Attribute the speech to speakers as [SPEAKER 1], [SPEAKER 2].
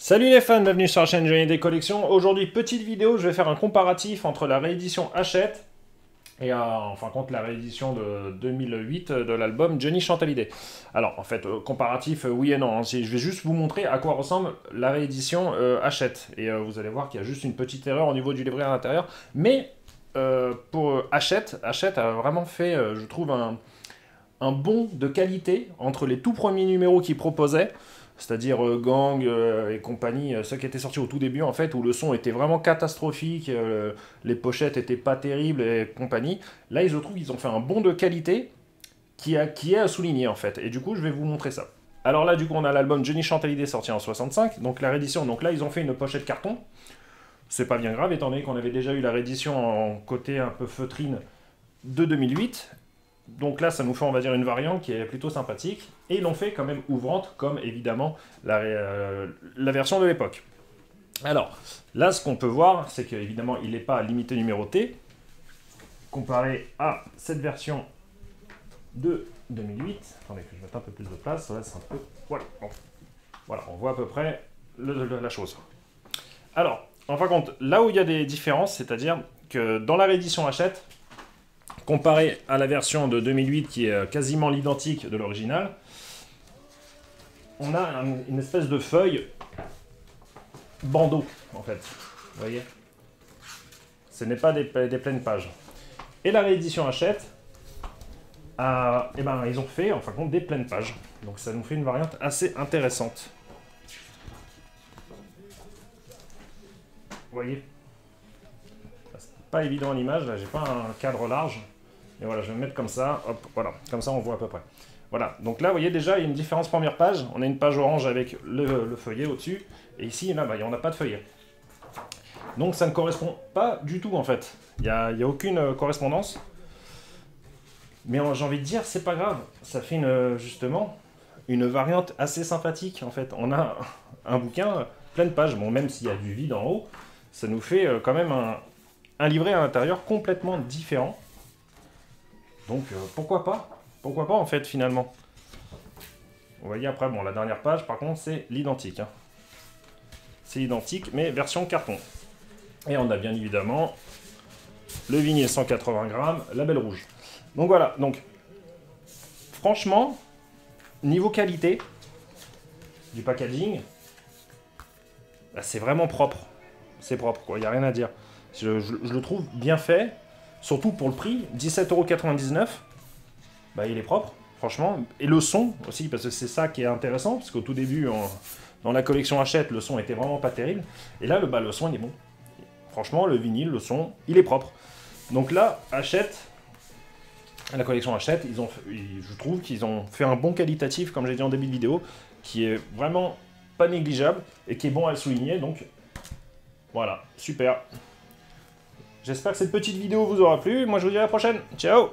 [SPEAKER 1] Salut les fans, bienvenue sur la chaîne Johnny des Collections. Aujourd'hui, petite vidéo, je vais faire un comparatif entre la réédition Hachette et en fin de compte la réédition de 2008 de l'album Johnny chante Hallyday. Alors en fait, comparatif oui et non, hein. Je vais juste vous montrer à quoi ressemble la réédition Hachette. Et vous allez voir qu'il y a juste une petite erreur au niveau du livret à l'intérieur. Mais pour Hachette a vraiment fait, je trouve, un bond de qualité entre les tout premiers numéros qu'il proposait, c'est-à-dire Gang et compagnie, ceux qui étaient sortis au tout début en fait, où le son était vraiment catastrophique, les pochettes étaient pas terribles et compagnie. Là, je trouve qu'ils ont fait un bond de qualité qui est à souligner en fait, et du coup, je vais vous montrer ça. Alors là, du coup, on a l'album Johnny chante Hallyday sorti en 65, donc la réédition, donc là, ils ont fait une pochette carton. C'est pas bien grave, étant donné qu'on avait déjà eu la réédition en côté un peu feutrine de 2008. Donc là, ça nous fait, on va dire, une variante qui est plutôt sympathique. Et ils l'ont fait quand même ouvrante, comme évidemment la version de l'époque. Alors, là, ce qu'on peut voir, c'est qu'évidemment, il n'est pas limité numéroté. Comparé à cette version de 2008. Attendez que je mette un peu plus de place. Là, c'est un peu... Voilà, bon. Voilà, on voit à peu près la chose. Alors, en fin de compte, là où il y a des différences, c'est-à-dire que dans la réédition Hachette, comparé à la version de 2008 qui est quasiment l'identique de l'original, on a une espèce de feuille bandeau, en fait. Vous voyez? Ce n'est pas des pleines pages. Et la réédition Hachette, eh ben, ils ont fait, en fin de compte, des pleines pages. Donc ça nous fait une variante assez intéressante. Vous voyez? C'est pas évident à l'image, là j'ai pas un cadre large. Et voilà, je vais me mettre comme ça, hop, voilà, comme ça on voit à peu près. Voilà, donc là, vous voyez déjà, il y a une différence première page. On a une page orange avec le feuillet au-dessus. Et ici, là, bah, on n'a pas de feuillet. Donc ça ne correspond pas du tout, en fait. Il n'y a aucune correspondance. Mais j'ai envie de dire, c'est pas grave. Ça fait justement une variante assez sympathique, en fait. On a un bouquin plein de pages. Bon, même s'il y a du vide en haut, ça nous fait quand même un livret à l'intérieur complètement différent. Donc pourquoi pas? Pourquoi pas en fait finalement? Vous voyez après, bon la dernière page par contre c'est l'identique. Hein. C'est identique mais version carton. Et on a bien évidemment le vinyle 180 grammes, label rouge. Donc voilà, donc franchement, niveau qualité du packaging, bah, c'est vraiment propre. C'est propre quoi, il n'y a rien à dire. Je le trouve bien fait. Surtout pour le prix, 17,99 €, bah, il est propre, franchement. Et le son aussi, parce que c'est ça qui est intéressant, parce qu'au tout début, dans la collection Hachette, le son était vraiment pas terrible. Et là, le son, il est bon. Franchement, le vinyle, le son, il est propre. Donc là, Hachette, la collection Hachette, je trouve qu'ils ont fait un bon qualitatif, comme j'ai dit en début de vidéo, qui est vraiment pas négligeable, et qui est bon à le souligner, donc voilà, super. J'espère que cette petite vidéo vous aura plu. Moi, je vous dis à la prochaine. Ciao!